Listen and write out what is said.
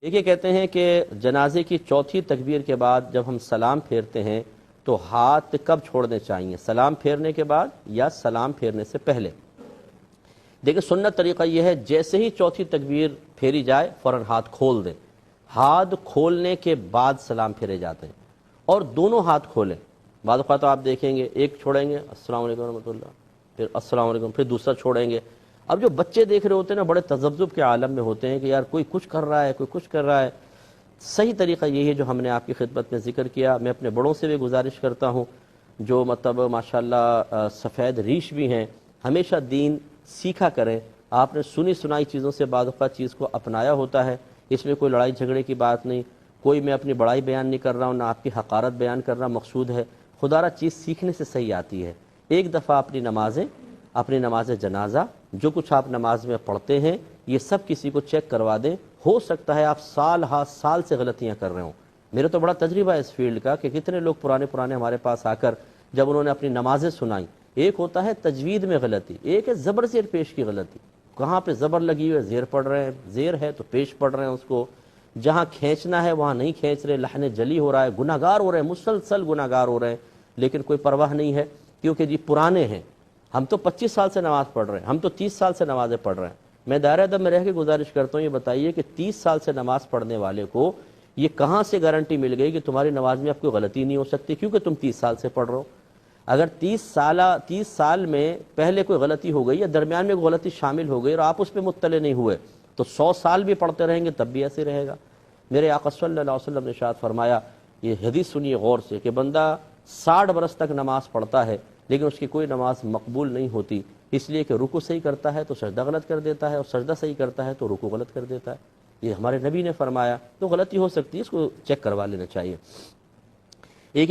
دیکھیے کہتے ہیں کہ جنازے کی چوتھی تکبیر کے بعد جب ہم سلام پھیرتے ہیں تو ہاتھ کب چھوڑنے چاہیے، سلام پھیرنے کے بعد یا سلام پھیرنے سے پہلے؟ دیکھیں سنت طریقہ یہ ہے، جیسے ہی چوتھی تکبیر پھیری جائے فوراً ہاتھ کھول دیں، ہاتھ کھولنے کے بعد سلام پھیرے جاتے ہیں اور دونوں ہاتھ کھولیں۔ بعض اوقات آپ دیکھیں گے ایک چھوڑیں گے السلام علیکم ورحمۃ اللہ، پھر السلام علیکم، پھر دوسرا چھوڑیں گے۔ اب جو بچے دیکھ رہے ہوتے ہیں نا بڑے تذبذب کے عالم میں ہوتے ہیں کہ یار کوئی کچھ کر رہا ہے، کوئی کچھ کر رہا ہے۔ صحیح طریقہ یہی ہے جو ہم نے آپ کی خدمت میں ذکر کیا۔ میں اپنے بڑوں سے بھی گزارش کرتا ہوں جو مطلب ماشاءاللہ سفید ریش بھی ہیں، ہمیشہ دین سیکھا کریں۔ آپ نے سنی سنائی چیزوں سے بعض اوقات چیز کو اپنایا ہوتا ہے، اس میں کوئی لڑائی جھگڑے کی بات نہیں، کوئی میں اپنی بڑائی بیان نہیں کر رہا ہوں، نہ آپ کی حقارت بیان کر رہا مقصود ہے۔ خدا را چیز سیکھنے سے صحیح آتی ہے۔ ایک دفعہ اپنی نماز جنازہ جو کچھ آپ نماز میں پڑھتے ہیں یہ سب کسی کو چیک کروا دیں۔ ہو سکتا ہے آپ سال سے غلطیاں کر رہے ہوں۔ میرا تو بڑا تجربہ ہے اس فیلڈ کا کہ کتنے لوگ پرانے ہمارے پاس آ کر جب انہوں نے اپنی نمازیں سنائیں، ایک ہوتا ہے تجوید میں غلطی، ایک ہے زبر زیر پیش کی غلطی۔ کہاں پہ زبر لگی ہوئی ہے زیر پڑھ رہے ہیں، زیر ہے تو پیش پڑھ رہے ہیں، اس کو جہاں کھینچنا ہے وہاں نہیں کھینچ رہے، لحن جلی ہو رہا ہے، گناہگار ہو رہے ہیں، مسلسل گناہگار ہو رہے ہیں، لیکن کوئی پرواہ نہیں ہے کیونکہ جی پرانے ہیں۔ ہم تو 25 سال سے نماز پڑھ رہے ہیں، ہم تو 30 سال سے نمازیں پڑھ رہے ہیں۔ میں دائرہ ادب میں رہ کے گزارش کرتا ہوں، یہ بتائیے کہ 30 سال سے نماز پڑھنے والے کو یہ کہاں سے گارنٹی مل گئی کہ تمہاری نماز میں اب کوئی غلطی نہیں ہو سکتی کیونکہ تم 30 سال سے پڑھ رہے ہو؟ اگر 30 سال میں پہلے کوئی غلطی ہو گئی یا درمیان میں کوئی غلطی شامل ہو گئی اور آپ اس پہ مطلع نہیں ہوئے تو 100 سال بھی پڑھتے رہیں گے تب بھی ایسے رہے گا۔ میرے آقا صلی اللہ علیہ وسلم نے ارشاد فرمایا، یہ حدیث سنیے غور سے، کہ بندہ 60 برس تک نماز پڑھتا ہے لیکن اس کی کوئی نماز مقبول نہیں ہوتی، اس لیے کہ رکوع صحیح کرتا ہے تو سجدہ غلط کر دیتا ہے اور سجدہ صحیح کرتا ہے تو رکوع غلط کر دیتا ہے۔ یہ ہمارے نبی نے فرمایا، تو غلطی ہو سکتی ہے، اس کو چیک کروا لینا چاہیے۔ ایک